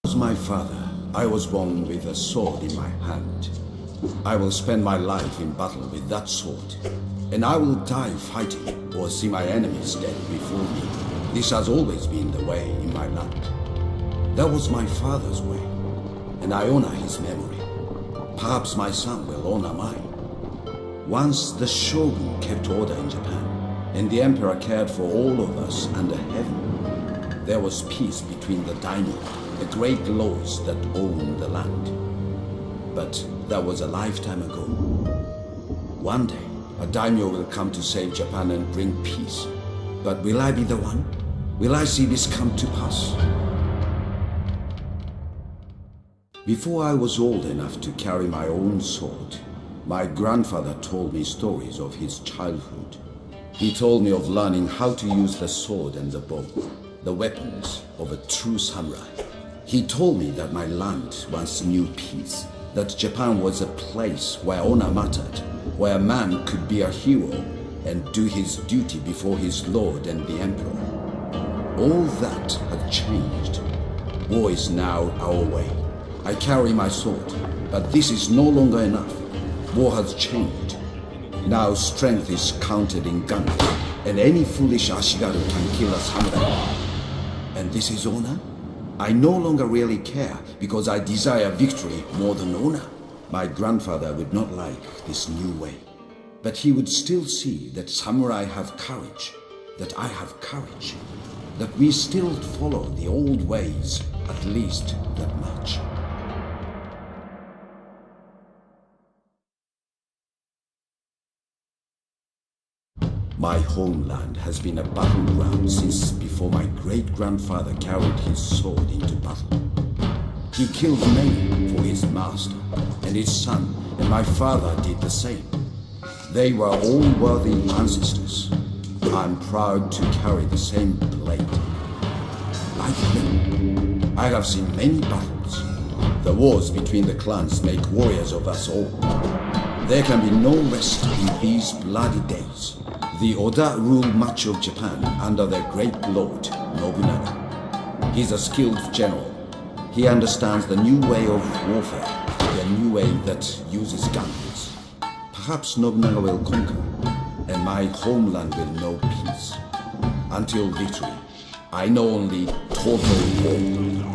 As my father, I was born with a sword in my hand. I will spend my life in battle with that sword, and I will die fighting or see my enemies dead before me. This has always been the way in my land. That was my father's way, and I honor his memory. Perhaps my son will honor mine. Once the Shogun kept order in Japan, and the emperor cared for all of us under heaven. There was peace between the daimyo, the great lords that owned the land. But that was a lifetime ago. One day, a daimyo will come to save Japan and bring peace. But will I be the one? Will I see this come to pass? Before I was old enough to carry my own sword, my grandfather told me stories of his childhood. He told me of learning how to use the sword and the bow, the weapons of a true samurai. He told me that my land once knew peace, that Japan was a place where honor mattered, where a man could be a hero and do his duty before his lord and the emperor. All that had changed. War is now our way. I carry my sword, but this is no longer enough. War has changed. Now strength is counted in guns, and any foolish ashigaru can kill a samurai. And this is honor? I no longer really care, because I desire victory more than honor. My grandfather would not like this new way, but he would still see that samurai have courage, that I have courage, that we still follow the old ways, at least that much. My homeland has been a battleground since before my great-grandfather carried his sword into battle. He killed many for his master, and his son and my father did the same. They were all worthy ancestors. I'm proud to carry the same blade. Like them, I have seen many battles. The wars between the clans make warriors of us all. There can be no rest in these bloody days. The Oda rule much of Japan under their great lord, Nobunaga. He's a skilled general. He understands the new way of warfare, the new way that uses guns. Perhaps Nobunaga will conquer, and my homeland will know peace. Until victory, I know only total war.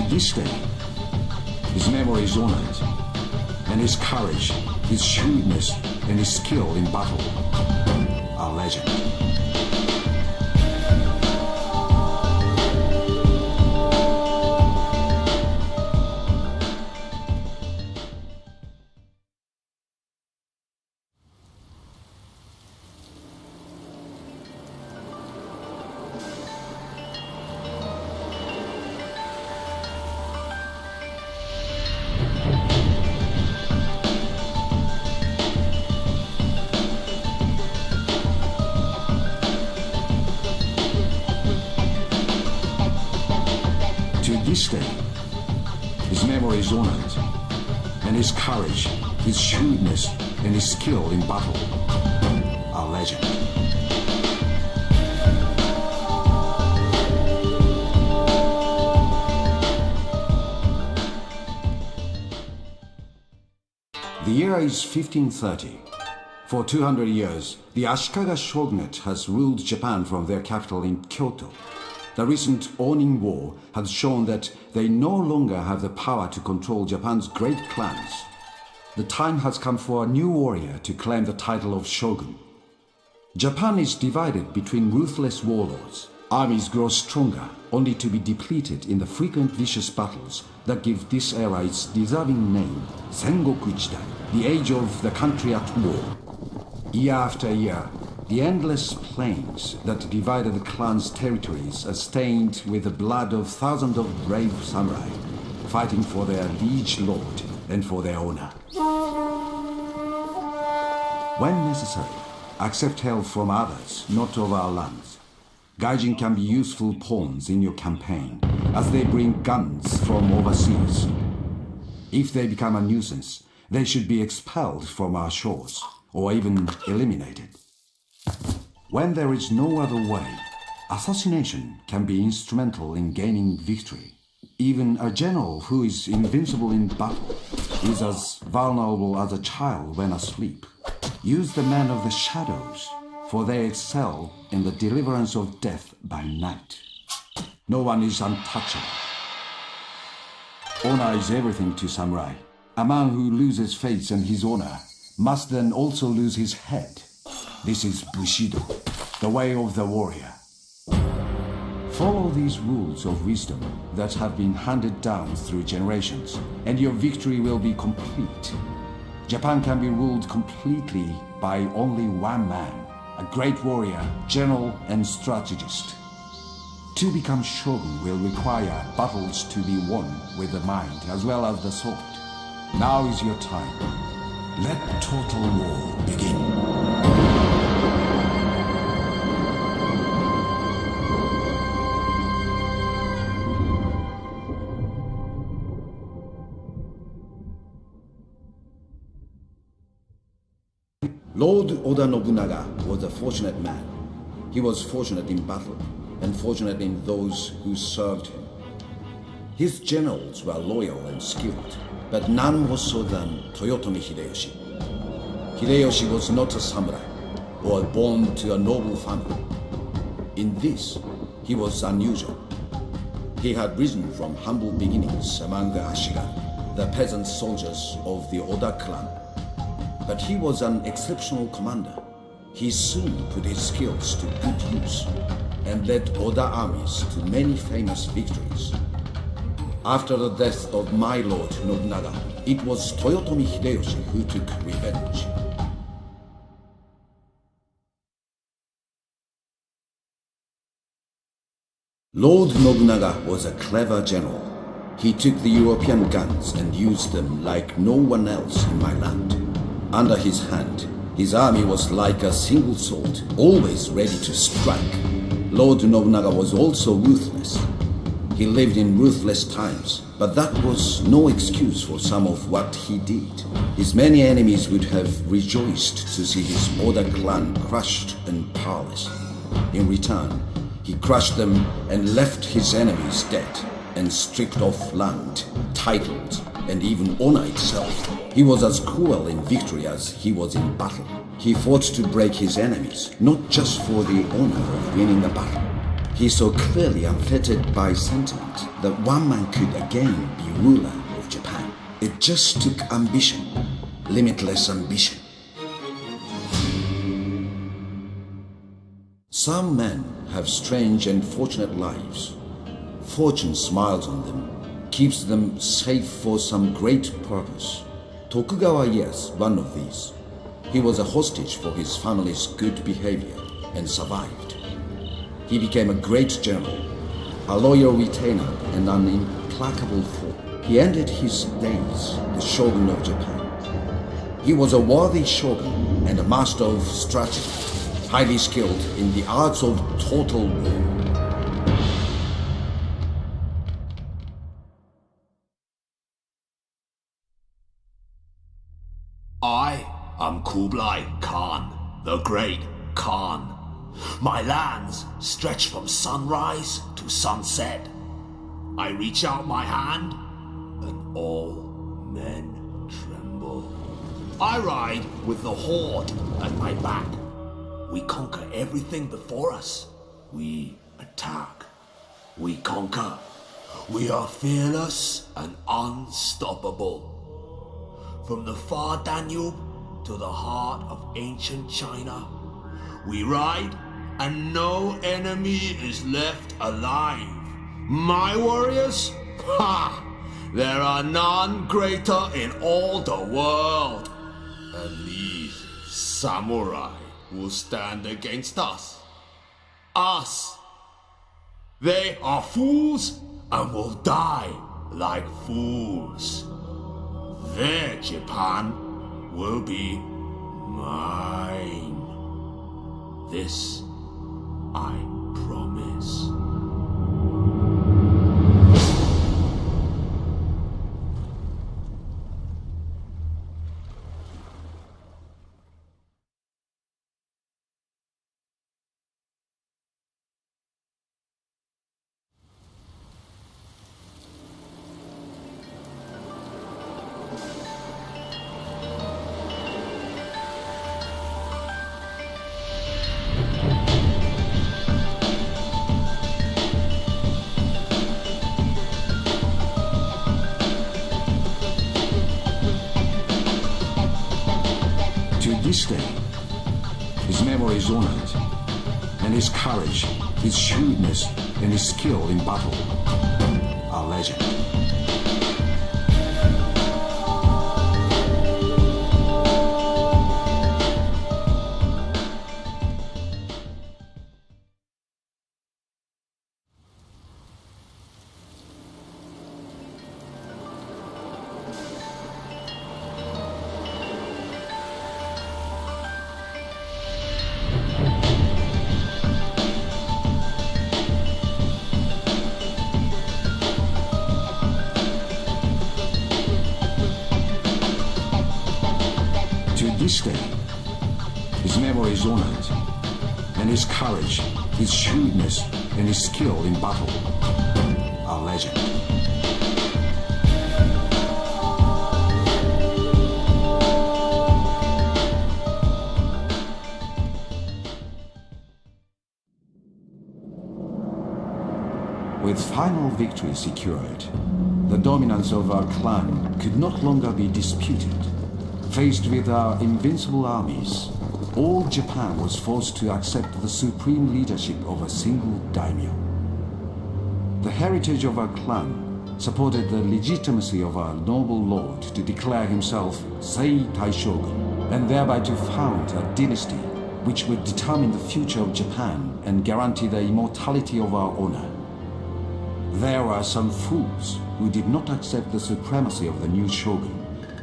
This day, his memory is honored, and his courage, his shrewdness, and his skill in battle are legend. This day, his memory is honored, and his courage, his shrewdness, and his skill in battle are legend. The year is 1530. For 200 years, the Ashikaga shogunate has ruled Japan from their capital in Kyoto. The recent Onin War has shown that they no longer have the power to control Japan's great clans. The time has come for a new warrior to claim the title of Shogun. Japan is divided between ruthless warlords. Armies grow stronger, only to be depleted in the frequent vicious battles that give this era its deserving name, Sengoku Jidai, the age of the country at war. Year after year, the endless plains that divided the clan's territories are stained with the blood of thousands of brave samurai. fighting for their liege lord and for their honor. When necessary, accept help from others, not of our lands. Gaijin can be useful pawns in your campaign, as they bring guns from overseas. If they become a nuisance, they should be expelled from our shores, or even eliminated. When there is no other way, assassination can be instrumental in gaining victory. Even a general who is invincible in battle is as vulnerable as a child when asleep. Use the men of the shadows, for they excel in the deliverance of death by night. No one is untouchable. Honor is everything to samurai. A man who loses faith and his honor must then also lose his head. This is Bushido, the way of the warrior. Follow these rules of wisdom that have been handed down through generations, and your victory will be complete. Japan can be ruled completely by only one man, a great warrior, general, and strategist. To become shogun will require battles to be won with the mind as well as the sword. Now is your time. Let total war begin. Lord Oda Nobunaga was a fortunate man. He was fortunate in battle and fortunate in those who served him. His generals were loyal and skilled, but none more so than Toyotomi Hideyoshi. Hideyoshi was not a samurai or born to a noble family. In this, he was unusual. He had risen from humble beginnings among the Ashigan, the peasant soldiers of the Oda clan. But he was an exceptional commander. He soon put his skills to good use and led Oda armies to many famous victories. After the death of my lord Nobunaga, it was Toyotomi Hideyoshi who took revenge. Lord Nobunaga was a clever general. He took the European guns and used them like no one else in my land. Under his hand, his army was like a single sword, always ready to strike. Lord Nobunaga was also ruthless. He lived in ruthless times, but that was no excuse for some of what he did. His many enemies would have rejoiced to see his Oda clan crushed and powerless. In return, he crushed them and left his enemies dead and stripped off land, titles, and even honor itself. He was as cruel in victory as he was in battle. He fought to break his enemies, not just for the honor of winning the battle. He saw clearly, unfettered by sentiment, that one man could again be ruler of Japan. It just took ambition, limitless ambition. Some men have strange and fortunate lives. Fortune smiles on them, keeps them safe for some great purpose. Tokugawa is one of these. He was a hostage for his family's good behavior and survived. He became a great general, a loyal retainer, and an implacable foe. He ended his days the Shogun of Japan. He was a worthy shogun and a master of strategy, highly skilled in the arts of total war. I am Kublai Khan, the Great Khan. My lands stretch from sunrise to sunset. I reach out my hand, and all men tremble. I ride with the horde at my back. We conquer everything before us. We attack. We conquer. We are fearless and unstoppable. From the far Danube to the heart of ancient China, we ride and no enemy is left alive. My warriors? Ha! There are none greater in all the world. And these samurai will stand against us. Us! They are fools and will die like fools. Their Japan will be mine. This I promise. This day, his memory is honored, and his courage, his shrewdness, and his skill in battle are legend. This day, his memory is honored, and his courage, his shrewdness, and his skill in battle are legend. With final victory secured, the dominance of our clan could not longer be disputed. Faced with our invincible armies, all Japan was forced to accept the supreme leadership of a single daimyo. The heritage of our clan supported the legitimacy of our noble lord to declare himself Sei Taishogun, and thereby to found a dynasty which would determine the future of Japan and guarantee the immortality of our honor. There were some fools who did not accept the supremacy of the new shogun,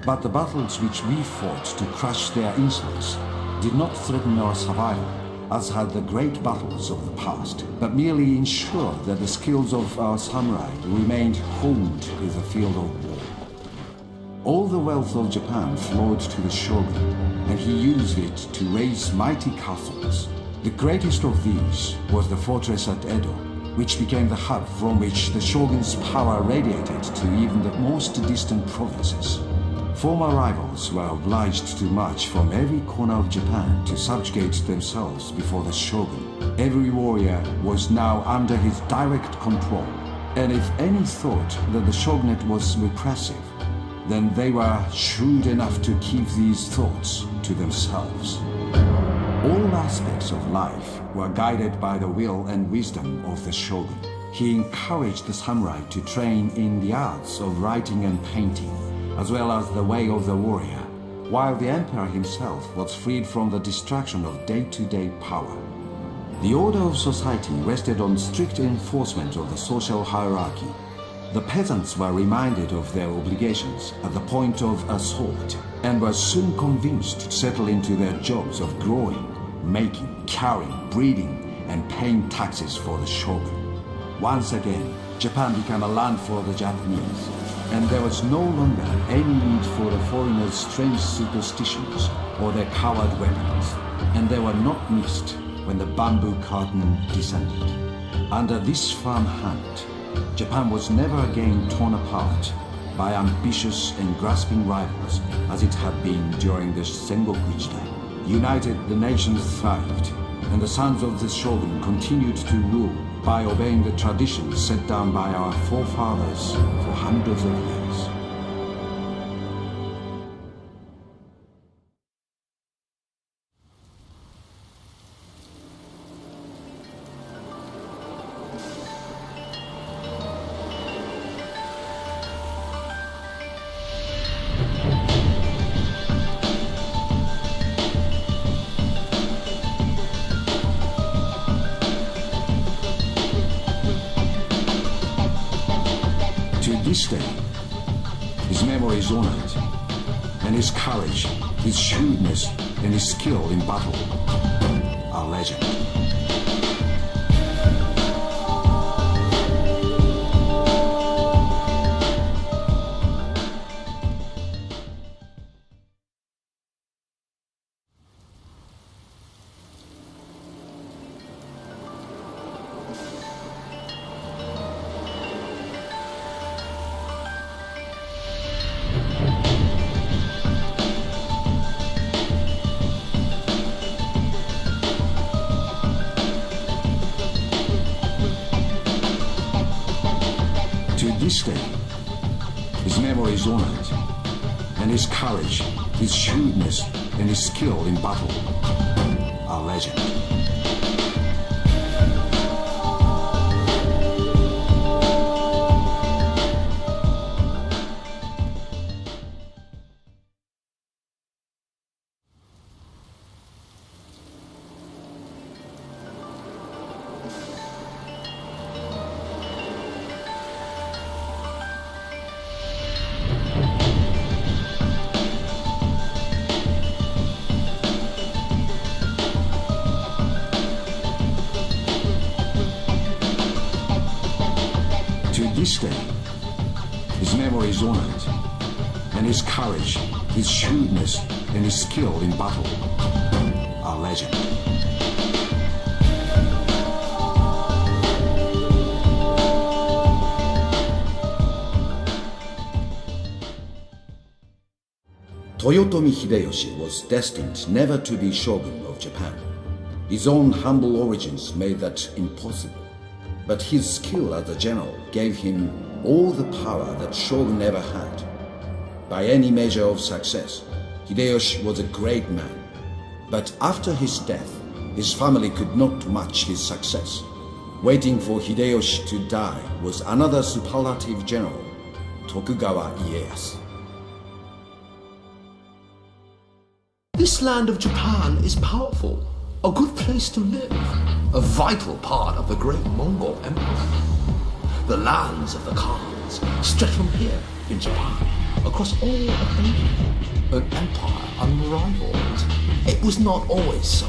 but the battles which we fought to crush their insolence did not threaten our survival, as had the great battles of the past, but merely ensured that the skills of our samurai remained honed in the field of war. All the wealth of Japan flowed to the shogun, and he used it to raise mighty castles. The greatest of these was the fortress at Edo, which became the hub from which the shogun's power radiated to even the most distant provinces. Former rivals were obliged to march from every corner of Japan to subjugate themselves before the shogun. Every warrior was now under his direct control, and if any thought that the shogunate was repressive, then they were shrewd enough to keep these thoughts to themselves. All aspects of life were guided by the will and wisdom of the shogun. He encouraged the samurai to train in the arts of writing and painting, as well as the way of the warrior, while the emperor himself was freed from the distraction of day-to-day power. The order of society rested on strict enforcement of the social hierarchy. The peasants were reminded of their obligations at the point of a sword, and were soon convinced to settle into their jobs of growing, making, carrying, breeding, and paying taxes for the shogun. Once again, Japan became a land for the Japanese, and there was no longer any need for the foreigners' strange superstitions or their coward weapons, and they were not missed when the bamboo curtain descended. Under this firm hand, Japan was never again torn apart by ambitious and grasping rivals as it had been during the Sengoku Jidai. United, the nations thrived, and the sons of the shogun continued to rule by obeying the traditions set down by our forefathers for hundreds of years. This this day, his memory is honored, and his courage, his shrewdness, and his skill in battle are legend. This day, his memory is honored, and his courage, his shrewdness, and his skill in battle are legend. This day, his memory is honored, and his courage, his shrewdness, and his skill in battle are legend. Toyotomi Hideyoshi was destined never to be shogun of Japan. His own humble origins made that impossible. But his skill as a general gave him all the power that Shogun ever had. By any measure of success, Hideyoshi was a great man. But after his death, his family could not match his success. Waiting for Hideyoshi to die was another superlative general, Tokugawa Ieyasu. This land of Japan is powerful, a good place to live, a vital part of the great Mongol Empire. The lands of the Khans stretch from here in Japan across all of Asia, an empire unrivaled. It was not always so,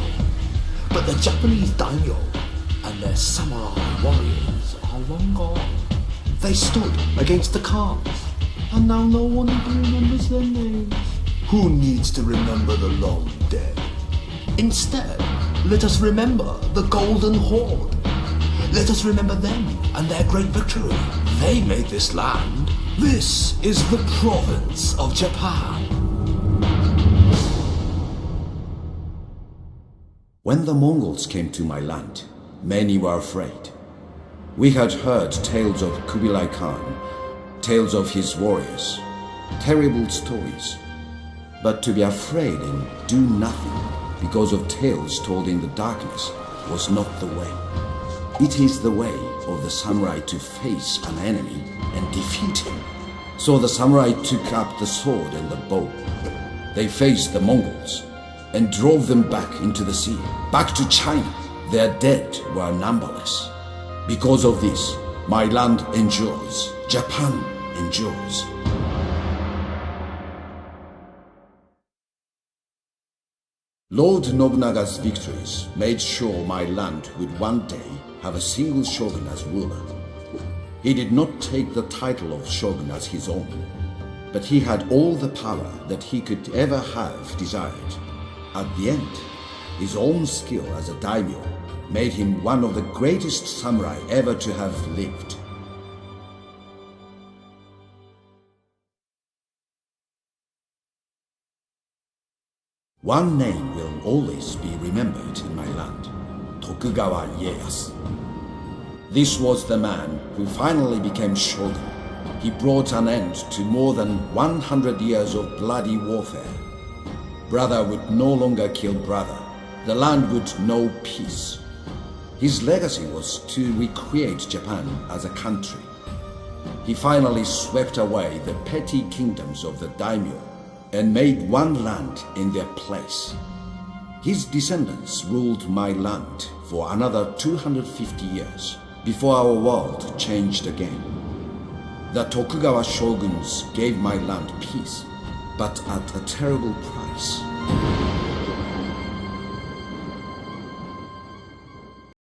but the Japanese daimyo and their samurai warriors are long gone. They stood against the Khans, and now no one even remembers their names. Who needs to remember the long dead? Instead, let us remember the Golden Horde. Let us remember them and their great victory. They made this land. This is the province of Japan. When the Mongols came to my land, many were afraid. We had heard tales of Kublai Khan, tales of his warriors, terrible stories. But to be afraid and do nothing because of tales told in the darkness was not the way. It is the way of the samurai to face an enemy and defeat him. So the samurai took up the sword and the bow. They faced the Mongols and drove them back into the sea, back to China. Their dead were numberless. Because of this, my land endures, Japan endures. Lord Nobunaga's victories made sure my land would one day have a single shogun as ruler. He did not take the title of shogun as his own, but he had all the power that he could ever have desired. At the end, his own skill as a daimyo made him one of the greatest samurai ever to have lived. One name will always be remembered in my land, Tokugawa Ieyasu. This was the man who finally became shogun. He brought an end to more than 100 years of bloody warfare. Brother would no longer kill brother. The land would know peace. His legacy was to recreate Japan as a country. He finally swept away the petty kingdoms of the daimyo and made one land in their place. His descendants ruled my land for another 250 years before our world changed again. The Tokugawa shoguns gave my land peace, but at a terrible price.